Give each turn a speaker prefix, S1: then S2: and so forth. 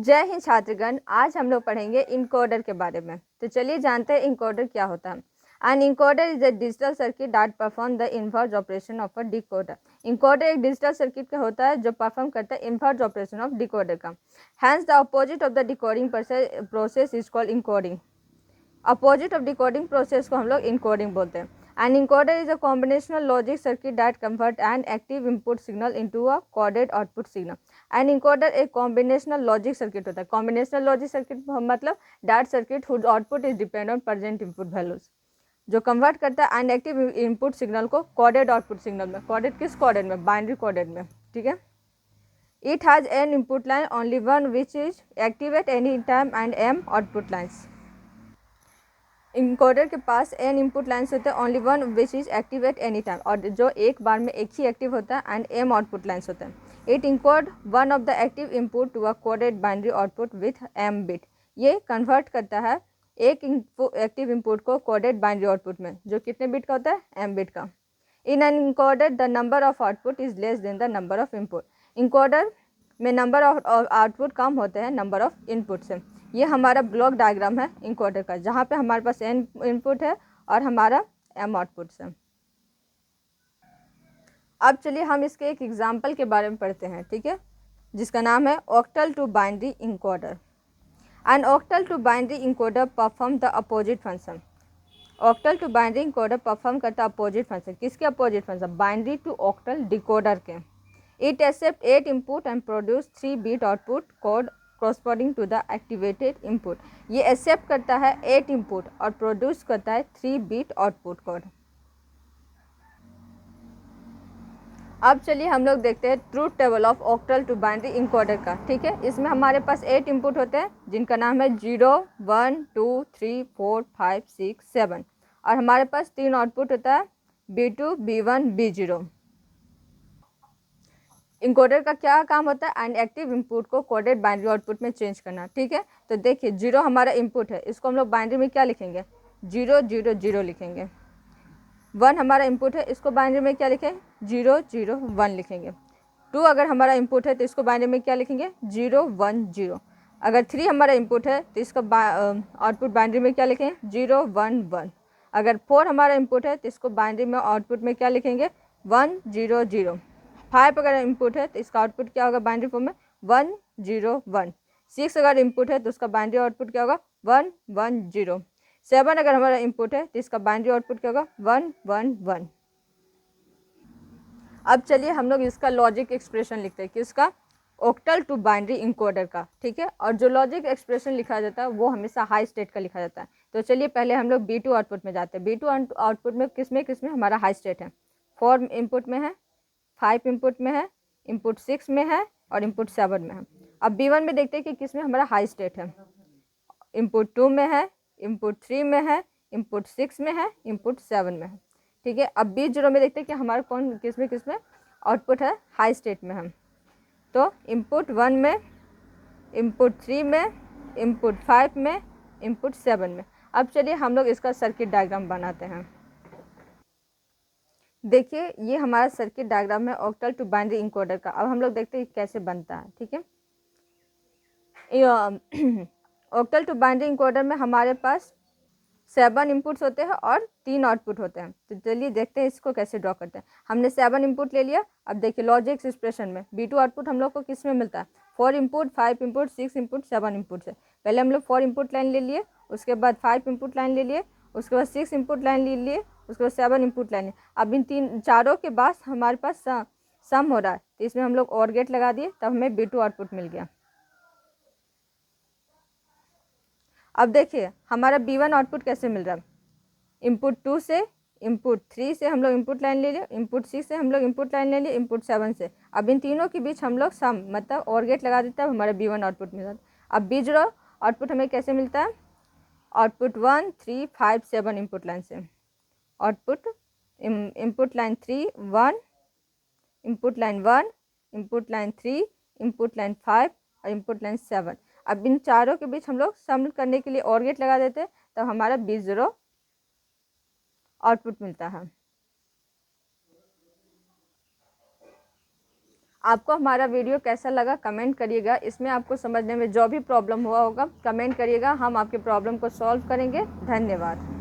S1: जय हिंद छात्रगण, आज हम लोग पढ़ेंगे इनकोडर के बारे में। तो चलिए जानते हैं इनकोडर क्या होता है। An encoder is a digital circuit that perform the inverse operation of a decoder. Encoder एक डिजिटल सर्किट का होता है जो परफॉर्म करता है इनवर्स ऑपरेशन ऑफ डिकोडर का। Hence the opposite of the decoding process is called encoding. Opposite of decoding process को हम लोग इनकोडिंग बोलते हैं। An encoder is a combinational logic circuit that converts an active input signal into a coded output signal. An encoder एक combinational logic circuit होता है। combinational logic circuit मतलब that circuit whose output is depend on present input values, जो convert करता है an active input signal को coded output signal में। coded किस coded में? binary coded में, ठीक है। It has n input line, only one which is active at any time and m output lines. Encoder के पास n इनपुट लाइन्स होते हैं, only one which is active at any time, और जो एक बार में एक ही एक्टिव होता है, एंड m आउटपुट लाइन्स होते हैं। It encode one of the active input to a coded binary output with m bit. ये कन्वर्ट करता है एक एक्टिव इनपुट को कोडेड बाइनरी आउटपुट में, जो कितने बिट का होता है? m बिट का। In an encoder the number of output is less than the number of input. Encoder में नंबर ऑफ आउटपुट कम होते हैं नंबर ऑफ इनपुट से। ये हमारा ब्लॉक डायग्राम है इनकोडर का, जहाँ पे हमारे पास n इनपुट है और हमारा m आउटपुट्स है। अब चलिए हम इसके एक एग्जाम्पल के बारे में पढ़ते हैं, ठीक है, जिसका नाम है octal to binary encoder. An octal to binary encoder perform the opposite function. Octal to binary encoder perform करता अपोजिट फंक्शन। किसके opposite function? Binary to octal decoder के। It accept 8 input and produce 3 bit output code corresponding to the activated input। ये accept करता है 8 input और produce करता है 3 bit output code. अब चलिए हम लोग देखते हैं truth table of octal to binary encoder का, ठीक है। इसमें हमारे पास 8 इनपुट होते हैं, जिनका नाम है 0, 1, 2, 3, 4, 5, 6, 7, और हमारे पास 3 आउटपुट होता है B2, B1, B0। इनकोडर का क्या काम होता है? एंड एक्टिव इनपुट को कोडेड बाइनरी आउटपुट में चेंज करना, ठीक है। तो देखिए 0 हमारा इनपुट है, इसको हम लोग बाइनरी में क्या लिखेंगे? 0, 0, 0 लिखेंगे। 1 हमारा इनपुट है, इसको बाइनरी में क्या लिखें? 0, 0, 1 लिखेंगे। 2 अगर हमारा इनपुट है तो इसको बाइनरी में क्या लिखेंगे? 0, 1, 0। अगर 3 हमारा इनपुट है तो इसका आउटपुट बाइनरी में क्या लिखें? 0, 1, 1। अगर 4 हमारा इनपुट है तो इसको बाइनरी में आउटपुट में क्या लिखेंगे? 1, 0, 0। 5 अगर इनपुट है तो इसका आउटपुट क्या होगा बाइनरी फॉर्म में? 1, 0, 1। 6 अगर इनपुट है तो उसका बाइनरी आउटपुट क्या होगा? 1, 1, 0। 7 अगर हमारा इनपुट है तो इसका बाइनरी आउटपुट क्या होगा? 1, 1, 1। अब चलिए हम लोग इसका लॉजिक एक्सप्रेशन लिखते हैं, किसका? ऑक्टल टू बाइनरी इनकोडर का, ठीक है। और जो लॉजिक एक्सप्रेशन लिखा जाता है वो हमेशा हाई स्टेट का लिखा जाता है। तो चलिए पहले हम लोग B2 आउटपुट में जाते हैं। B2 आउटपुट में किसमें हमारा हाई स्टेट है? 4 इनपुट में है, 5 इनपुट में है, इनपुट 6 में है और इनपुट 7 में है। अब B1 में देखते हैं कि किस में हमारा हाई स्टेट है। इनपुट 2 में है, इनपुट 3 में है, इनपुट 6 में है, इनपुट 7 में है, ठीक है। अब B0 में देखते हैं कि हमारा कौन किस में आउटपुट है? हाई स्टेट में है। तो इनपुट 1 में, इनपुट 3 में, इनपुट 5 में, इनपुट 7 में। अब चलिए हम लोग इसका सर्किट डायग्राम बनाते हैं। देखिए ये हमारा सर्किट डायग्राम है ऑक्टल टू बाइनरी इनकोडर का। अब हम लोग देखते हैं कैसे बनता है, ठीक है। ऑक्टल टू बाइनरी इनकोडर में हमारे पास 7 इनपुट्स होते हैं और 3 आउटपुट होते हैं। तो चलिए देखते हैं इसको कैसे ड्रॉ करते हैं। हमने 7 इनपुट ले लिया। अब देखिए लॉजिक एक्सप्रेशन में B2 आउटपुट हम लोग को किस में मिलता है? 4 इनपुट, 5 इनपुट, 6 इनपुट, 7 इनपुट से। पहले हम लोग 4 इनपुट लाइन ले लिए, उसके बाद 5 इनपुट लाइन ले लिए, उसके बाद 6 इनपुट लाइन ले लिए, उसके बाद 7 इनपुट लाइन। अब इन चारों के बाद हमारे पास सम हो रहा है, तो इसमें हम लोग और गेट लगा दिए, तब हमें B2 आउटपुट मिल गया। अब देखिए हमारा B1 आउटपुट कैसे मिल रहा है? इनपुट 2 से, इनपुट 3 से हम लोग इनपुट लाइन ले लिए, इनपुट 6 से हम लोग इनपुट लाइन ले लिए, इनपुट 7 से। अब इन तीनों के बीच हम लोग सम मतलब और गेट लगा देते हैं, हमारा B1 आउटपुट मिल जाता है। अब B0 आउटपुट हमें कैसे मिलता है? आउटपुट 1, 3, 5, 7 इनपुट लाइन से। Output input line 3, 1, input line 1, input line 3, input line 5 और इनपुट लाइन 7। अब इन चारों के बीच हम लोग सम करने के लिए और गेट लगा देते हैं, तब हमारा B0 आउटपुट मिलता है। आपको हमारा वीडियो कैसा लगा कमेंट करिएगा। इसमें आपको समझने में जो भी प्रॉब्लम हुआ होगा कमेंट करिएगा, हम आपके प्रॉब्लम को सॉल्व करेंगे। धन्यवाद।